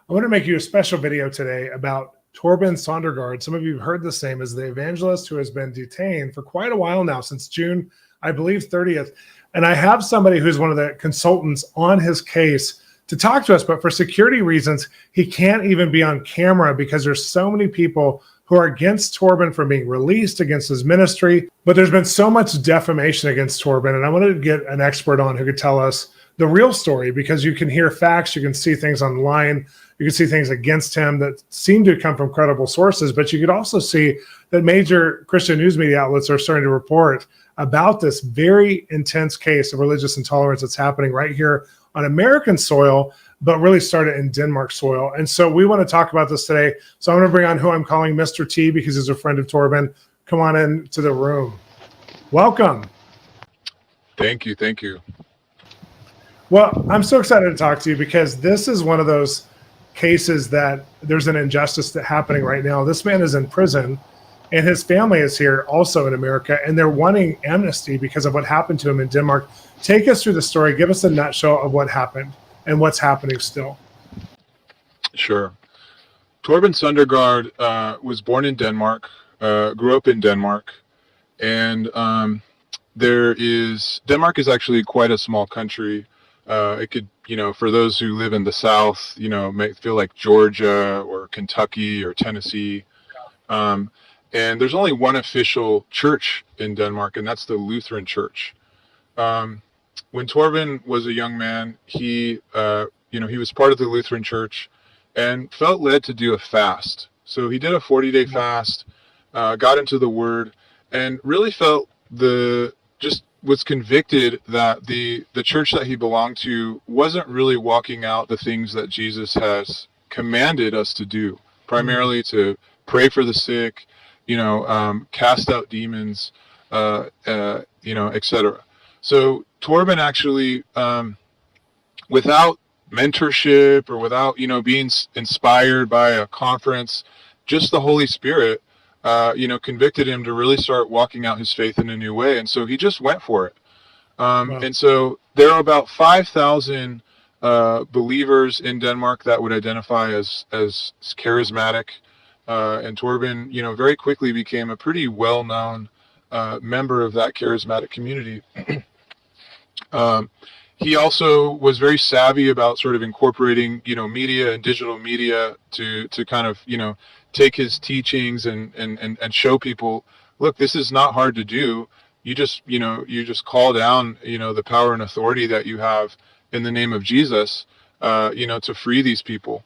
I want to make you a special video today about Torben Sandergaard. Some of you have heard this name as the evangelist who has been detained for quite a while now, since June, I believe, 30th. And I have somebody who's one of the consultants on his case to talk to us, but for security reasons, he can't even be on camera because there's so many people who are against Torben from being released, against his ministry. But there's been so much defamation against Torben, and I wanted to get an expert on who could tell us the real story, because you can hear facts, you can see things online, you can see things against him that seem to come from credible sources, but you could also see that major Christian news media outlets are starting to report about this very intense case of religious intolerance that's happening right here on American soil, but really started in Denmark soil. And so we want to talk about this today. So I'm going to bring on who I'm calling Mr. T, because he's a friend of Torben. Come on into the room. Welcome. Thank you. Thank you. Well, I'm so excited to talk to you because this is one of those cases that there's an injustice that's happening right now. This man is in prison and his family is here also in America, and they're wanting amnesty because of what happened to him in Denmark. Take us through the story. Give us a nutshell of what happened and what's happening still. Sure. Torben Sandergaard was born in Denmark, grew up in Denmark, and Denmark is actually quite a small country. It could, for those who live in the South, may feel like Georgia or Kentucky or Tennessee. And there's only one official church in Denmark, and that's the Lutheran Church. When Torben was a young man, he was part of the Lutheran Church and felt led to do a fast. So he did a 40-day fast, got into the Word, and really felt was convicted that the church that he belonged to wasn't really walking out the things that Jesus has commanded us to do, primarily to pray for the sick, cast out demons, etc. So Torben actually, without mentorship or without, being inspired by a conference, just the Holy Spirit, convicted him to really start walking out his faith in a new way. And so he just went for it. Wow. And so there are about 5,000 believers in Denmark that would identify as charismatic. And Torben, very quickly became a pretty well-known member of that charismatic community. He also was very savvy about sort of incorporating, media and digital media to kind of, take his teachings and show people, look, this is not hard to do. You just call down, the power and authority that you have in the name of Jesus, to free these people.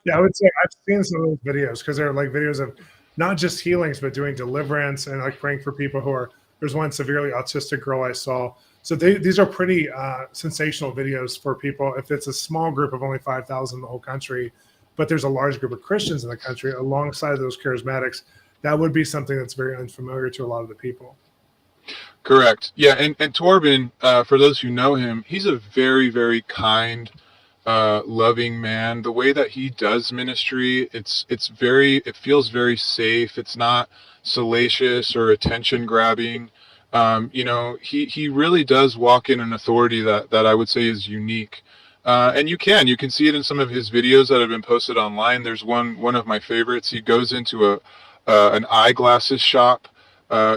Yeah, I would say I've seen some of those videos because they're like videos of not just healings, but doing deliverance and like praying for people there's one severely autistic girl I saw. So these are pretty sensational videos for people. If it's a small group of only 5,000 in the whole country, but there's a large group of Christians in the country alongside those charismatics, that would be something that's very unfamiliar to a lot of the people. Correct. Yeah, and Torben, for those who know him, he's a very, very kind, loving man. The way that he does ministry, it feels very safe. It's not salacious or attention grabbing. He really does walk in an authority that I would say is unique. And you can see it in some of his videos that have been posted online. There's one of my favorites. He goes into an eyeglasses shop,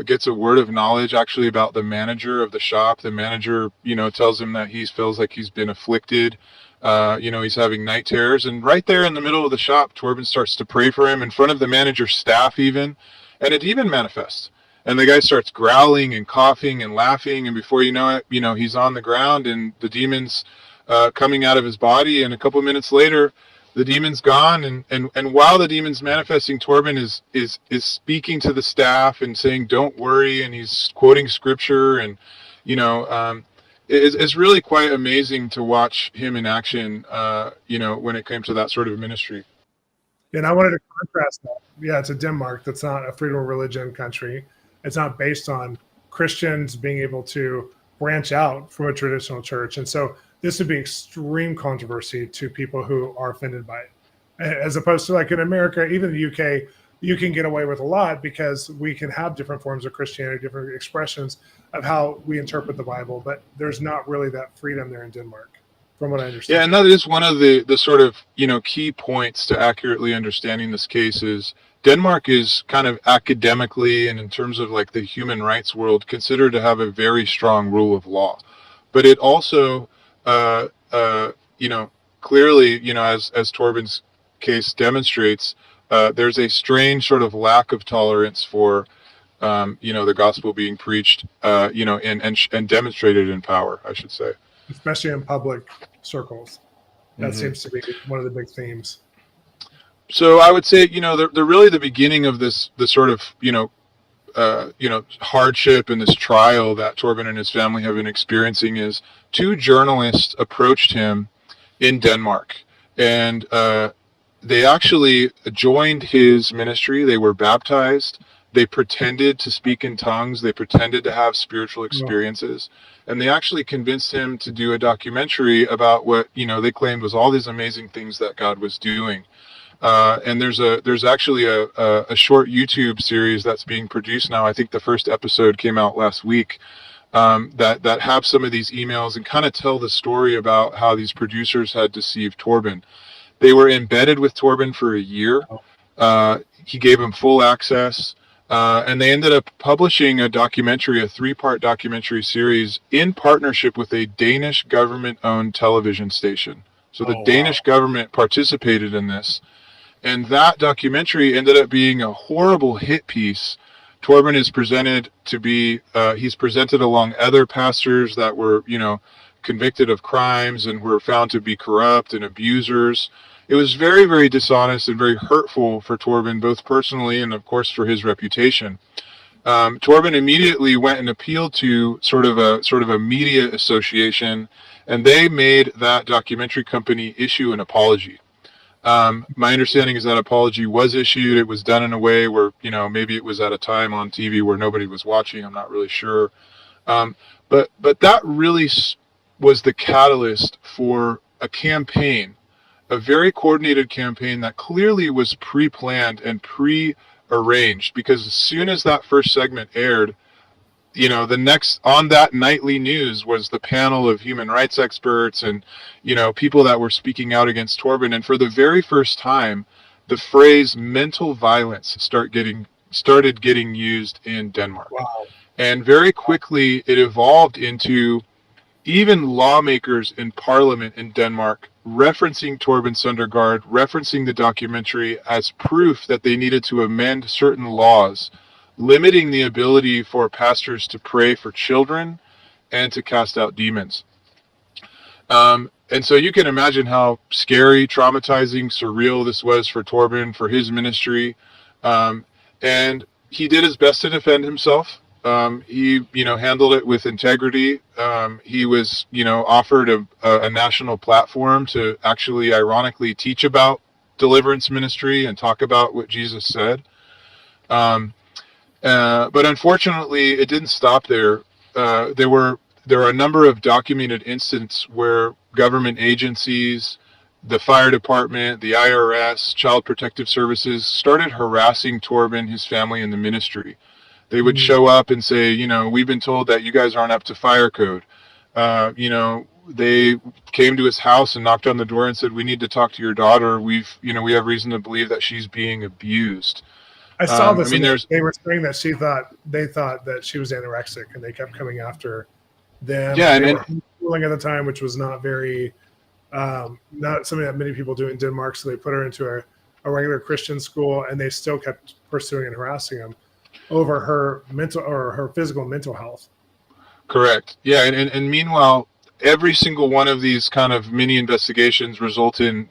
gets a word of knowledge actually about the manager of the shop. The manager, tells him that he feels like he's been afflicted. He's having night terrors. And right there in the middle of the shop, Torben starts to pray for him in front of the manager's staff even. And a demon manifests. And the guy starts growling and coughing and laughing. And before you know it, he's on the ground and the demon's coming out of his body. And a couple minutes later, the demon's gone. And while the demon's manifesting, Torben is speaking to the staff and saying, don't worry. And he's quoting scripture. And, it's really quite amazing to watch him in action, when it came to that sort of ministry. And I wanted to contrast that. Yeah, it's a Denmark that's not a freedom of religion country. It's not based on Christians being able to branch out from a traditional church. And so this would be extreme controversy to people who are offended by it. As opposed to like in America, even the UK, you can get away with a lot because we can have different forms of Christianity, different expressions of how we interpret the Bible, but there's not really that freedom there in Denmark. from what I understand. Yeah, and that is one of the sort of, key points to accurately understanding this case is Denmark is kind of academically and in terms of like the human rights world considered to have a very strong rule of law. But it also, clearly, as Torben's case demonstrates, there's a strange sort of lack of tolerance for, the gospel being preached, and demonstrated in power, I should say. Especially in public circles. That seems to be one of the big themes. So I would say, they're really the beginning of the sort of, hardship and this trial that Torben and his family have been experiencing is 2 journalists approached him in Denmark, and they actually joined his ministry. They were baptized. They pretended to speak in tongues. They pretended to have spiritual experiences. And they actually convinced him to do a documentary about what, they claimed was all these amazing things that God was doing. And there's actually a short YouTube series that's being produced now. I think the first episode came out last week, that have some of these emails and kind of tell the story about how these producers had deceived Torben. They were embedded with Torben for a year. He gave them full access. And they ended up publishing a documentary, a 3-part documentary series in partnership with a Danish government-owned television station. So the Danish government participated in this. And that documentary ended up being a horrible hit piece. Torben is presented to be, he's presented along other pastors that were, convicted of crimes and were found to be corrupt and abusers. It was very, very dishonest and very hurtful for Torben, both personally and, of course, for his reputation. Torben immediately went and appealed to sort of a media association, and they made that documentary company issue an apology. My understanding is that apology was issued. It was done in a way where, maybe it was at a time on TV where nobody was watching. I'm not really sure. But that really was the catalyst for a campaign, a very coordinated campaign that clearly was pre-planned and pre-arranged, because as soon as that first segment aired, the next on that nightly news was the panel of human rights experts and, people that were speaking out against Torben. And for the very first time, the phrase mental violence started getting used in Denmark. Wow. And very quickly it evolved into even lawmakers in parliament in Denmark referencing Torben Sandergaard, referencing the documentary as proof that they needed to amend certain laws, limiting the ability for pastors to pray for children and to cast out demons. And so you can imagine how scary, traumatizing, surreal this was for Torben, for his ministry. And he did his best to defend himself. He, handled it with integrity. He was, offered a national platform to actually, ironically, teach about deliverance ministry and talk about what Jesus said. But unfortunately, it didn't stop there. There are a number of documented instances where government agencies, the fire department, the IRS, Child Protective Services started harassing Torben, his family, and the ministry. They would show up and say, we've been told that you guys aren't up to fire code. They came to his house and knocked on the door and said, we need to talk to your daughter. We have reason to believe that she's being abused. I saw this. They were saying that they thought that she was anorexic, and they kept coming after them. Yeah, and homeschooling at the time, which was not very, not something that many people do in Denmark. So they put her into a regular Christian school, and they still kept pursuing and harassing him over her mental or her physical and mental health. Correct. Yeah, and meanwhile, every single one of these kind of mini investigations result in,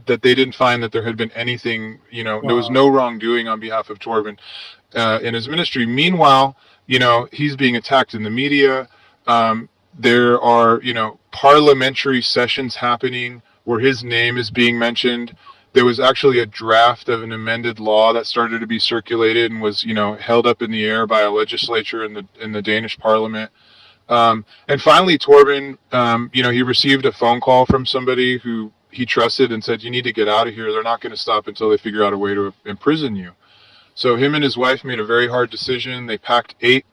that they didn't find that there had been anything, there was no wrongdoing on behalf of Torben in his ministry. Meanwhile, he's being attacked in the media. There are, parliamentary sessions happening where his name is being mentioned. There was actually a draft of an amended law that started to be circulated and was, held up in the air by a legislature in the Danish parliament. And finally, Torben, he received a phone call from somebody who he trusted and said, you need to get out of here. They're not going to stop until they figure out a way to imprison you. So him and his wife made a very hard decision. They packed 8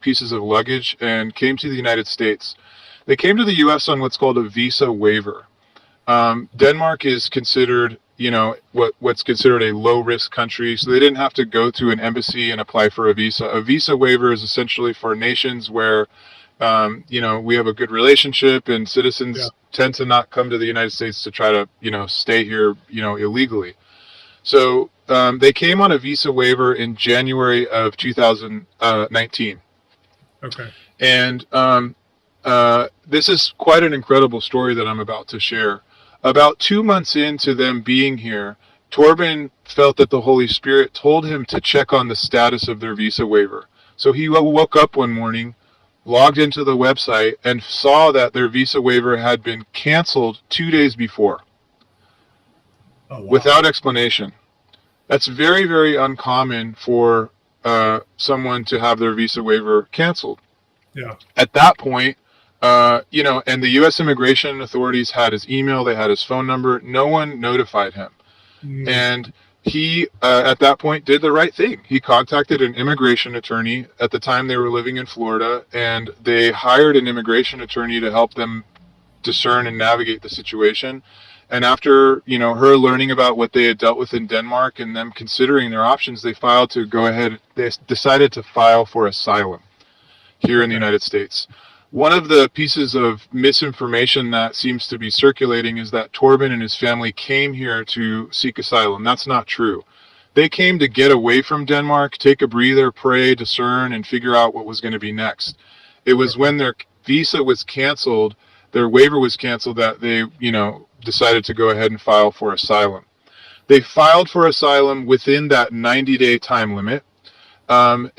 pieces of luggage and came to the United States. They came to the U.S. on what's called a visa waiver. Denmark is considered, what's considered a low-risk country, so they didn't have to go to an embassy and apply for a visa. A visa waiver is essentially for nations where, we have a good relationship and citizens tend to not come to the United States to try to, stay here, illegally. So they came on a visa waiver in January of 2019. Okay. And this is quite an incredible story that I'm about to share. About 2 months into them being here, Torben felt that the Holy Spirit told him to check on the status of their visa waiver. So he woke up one morning, logged into the website, and saw that their visa waiver had been canceled 2 days before. Oh, wow. Without explanation. That's very, very uncommon for someone to have their visa waiver canceled. Yeah. At that point, and the U.S. immigration authorities had his email, they had his phone number. No one notified him. And he, at that point, did the right thing. He contacted an immigration attorney. At the time, they were living in Florida, and they hired an immigration attorney to help them discern and navigate the situation. And after, her learning about what they had dealt with in Denmark and them considering their options, they decided to file for asylum here in the United States. One of the pieces of misinformation that seems to be circulating is that Torben and his family came here to seek asylum. That's not true. They came to get away from Denmark, take a breather, pray, discern, and figure out what was going to be next. It was when their visa was canceled, their waiver was canceled, that they, decided to go ahead and file for asylum. They filed for asylum within that 90-day time limit. At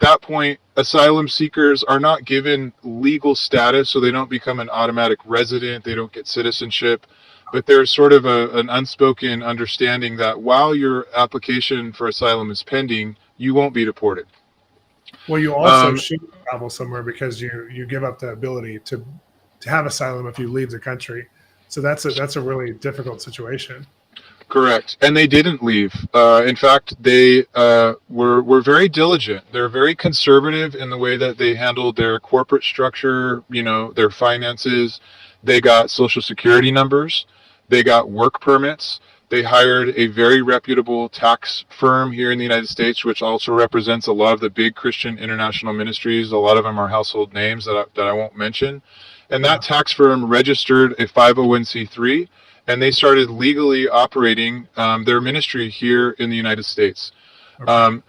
that point, asylum seekers are not given legal status, so they don't become an automatic resident, they don't get citizenship, but there's sort of an unspoken understanding that while your application for asylum is pending, you won't be deported. Well, you also should travel somewhere because you give up the ability to have asylum if you leave the country. So that's a really difficult situation. Correct. And they didn't leave. In fact, they were very diligent. They're very conservative in the way that they handled their corporate structure, their finances. They got social security numbers. They got work permits. They hired a very reputable tax firm here in the United States, which also represents a lot of the big Christian international ministries. A lot of them are household names that I won't mention. And that tax firm registered a 501c3. And they started legally operating their ministry here in the United States. Okay.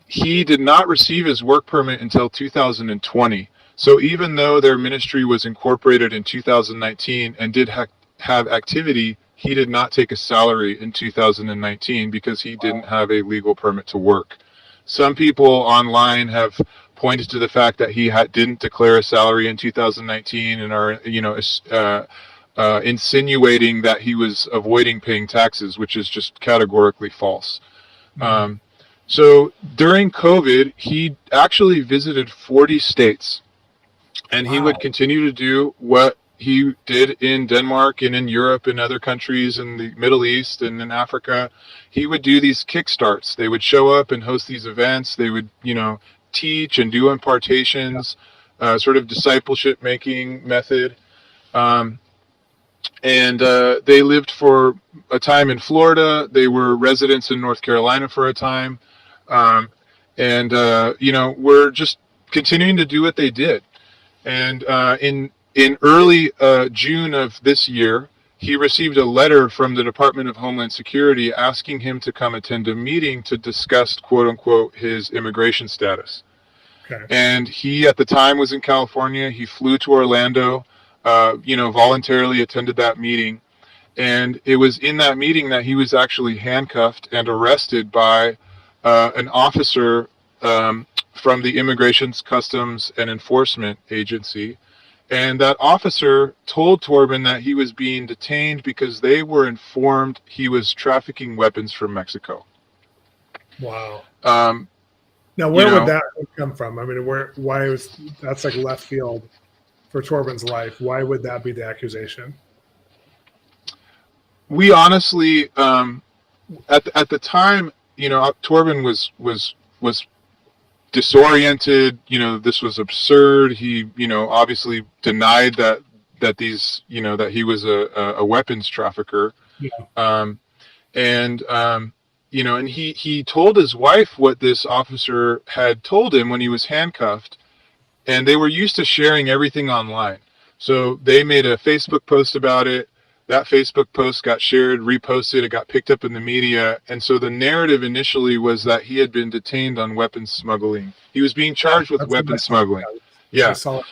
He did not receive his work permit until 2020. So even though their ministry was incorporated in 2019 and did have activity, he did not take a salary in 2019 because he didn't have a legal permit to work. Some people online have pointed to the fact that he didn't declare a salary in 2019 and are, insinuating that he was avoiding paying taxes, which is just categorically false. So during COVID, he actually visited 40 states, and he would continue to do what he did in Denmark and in Europe and other countries in the Middle East and in Africa. He would do these kickstarts. They would show up and host these events. They would, teach and do impartations, sort of discipleship making method. And they lived for a time in Florida. They were residents in North Carolina for a time. We're just continuing to do what they did. And in early June of this year, he received a letter from the Department of Homeland Security asking him to come attend a meeting to discuss, quote unquote, his immigration status. Okay. And he, at the time, was in California. He flew to Orlando. Voluntarily attended that meeting. And it was in that meeting that he was actually handcuffed and arrested by an officer from the Immigration, Customs, and Enforcement Agency. And that officer told Torben that he was being detained because they were informed he was trafficking weapons from Mexico. Wow. Now, where would that come from? I mean, that's like left field for Torben's life. Why would that be the accusation? We honestly, at the time, Torben was disoriented. This was absurd. He, obviously denied that these, that he was a weapons trafficker. Yeah. And he told his wife what this officer had told him when he was handcuffed, and they were used to sharing everything online. So they made a Facebook post about it. That Facebook post got shared, reposted, it got picked up in the media. And so the narrative initially was that he had been detained on weapons smuggling. He was being charged with weapons smuggling. Yeah. So,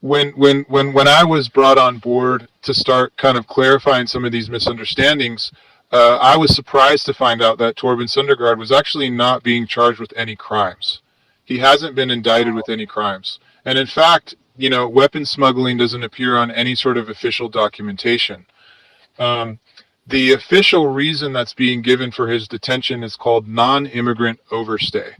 when I was brought on board to start kind of clarifying some of these misunderstandings, I was surprised to find out that Torben Sandergaard was actually not being charged with any crimes. He hasn't been indicted with any crimes. And in fact, weapons smuggling doesn't appear on any sort of official documentation. The official reason that's being given for his detention is called non-immigrant overstay.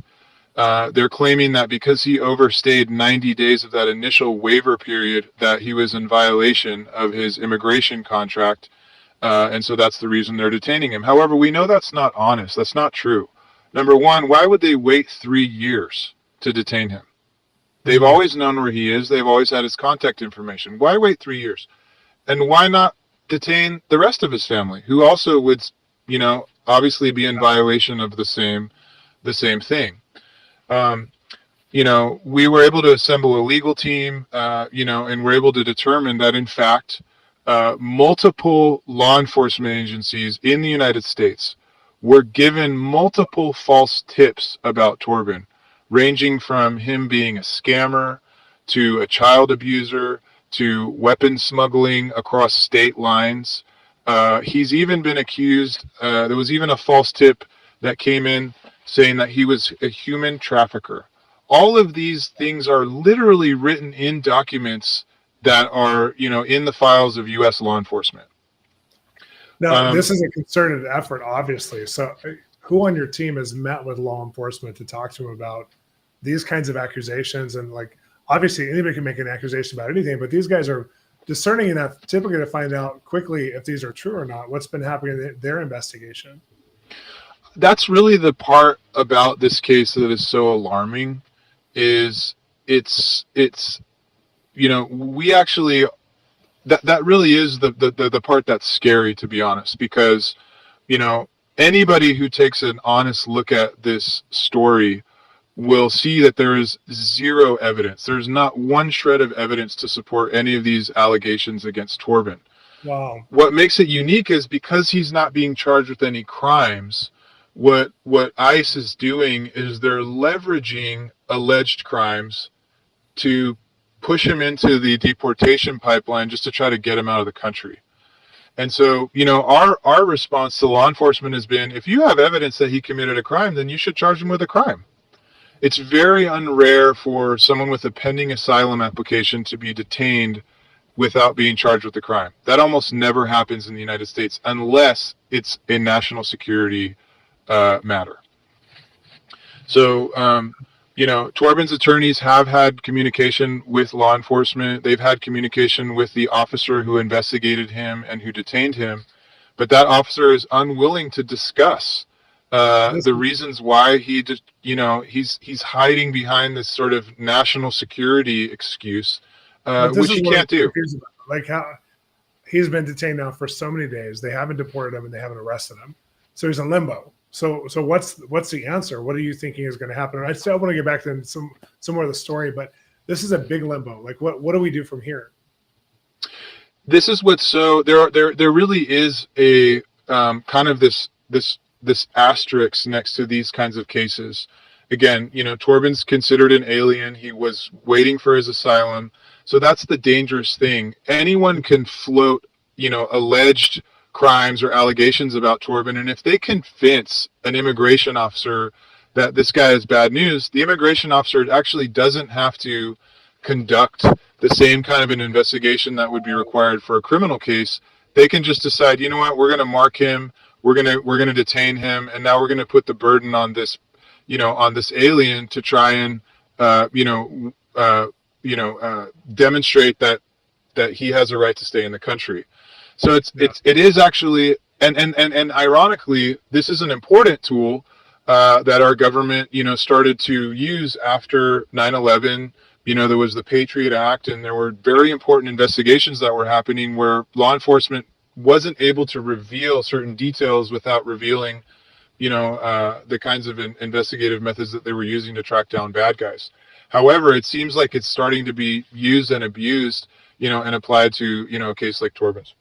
They're claiming that because he overstayed 90 days of that initial waiver period, that he was in violation of his immigration contract, and so that's the reason they're detaining him. However, we know that's not honest. That's not true. Number one, why would they wait 3 years to detain him? They've always known where he is. They've always had his contact information. Why wait 3 years? And why not detain the rest of his family, who also would, obviously be in violation of the same thing? We were able to assemble a legal team, and we're able to determine that, in fact, multiple law enforcement agencies in the United States were given multiple false tips about Torben, ranging from him being a scammer to a child abuser to weapons smuggling across state lines. He's even been accused, there was even a false tip that came in saying that he was a human trafficker. All of these things are literally written in documents that are, in the files of U.S. law enforcement. Now, this is a concerted effort, obviously. So who on your team has met with law enforcement to talk to him about these kinds of accusations? And obviously anybody can make an accusation about anything, but these guys are discerning enough typically to find out quickly if these are true or not. What's been happening in their investigation? That's really the part about this case that is so alarming, is we actually, that really is the part that's scary, to be honest, because, anybody who takes an honest look at this story will see that there is zero evidence. There's not one shred of evidence to support any of these allegations against Torben. Wow. What makes it unique is because he's not being charged with any crimes, what ICE is doing is they're leveraging alleged crimes to push him into the deportation pipeline just to try to get him out of the country. And so, our response to law enforcement has been, if you have evidence that he committed a crime, then you should charge him with a crime. It's very unrare for someone with a pending asylum application to be detained without being charged with a crime. That almost never happens in the United States unless it's a national security matter. So, Torben's attorneys have had communication with law enforcement. They've had communication with the officer who investigated him and who detained him, but that officer is unwilling to discuss the reasons why he's hiding behind this sort of national security excuse, which he can't do. How he's been detained now for so many days. They haven't deported him and they haven't arrested him, so he's in limbo. So what's the answer? What are you thinking is going to happen? And I still want to get back to some more of the story, but this is a big limbo. What do we do from here? This is what's so there really is a kind of this asterisk next to these kinds of cases. Again, Torben's considered an alien. He was waiting for his asylum. So that's the dangerous thing. Anyone can float, alleged crimes or allegations about Torben, and if they convince an immigration officer that this guy is bad news, the immigration officer actually doesn't have to conduct the same kind of an investigation that would be required for a criminal case. They can just decide, you know what, we're going to mark him, we're going to detain him, and now we're going to put the burden on this, on this alien to try and demonstrate that he has a right to stay in the country. So it is actually, and ironically, this is an important tool that our government, started to use after 9/11. There was the Patriot Act, and there were very important investigations that were happening where law enforcement wasn't able to reveal certain details without revealing, the kinds of investigative methods that they were using to track down bad guys. However, it seems like it's starting to be used and abused, and applied to, a case like Torben's.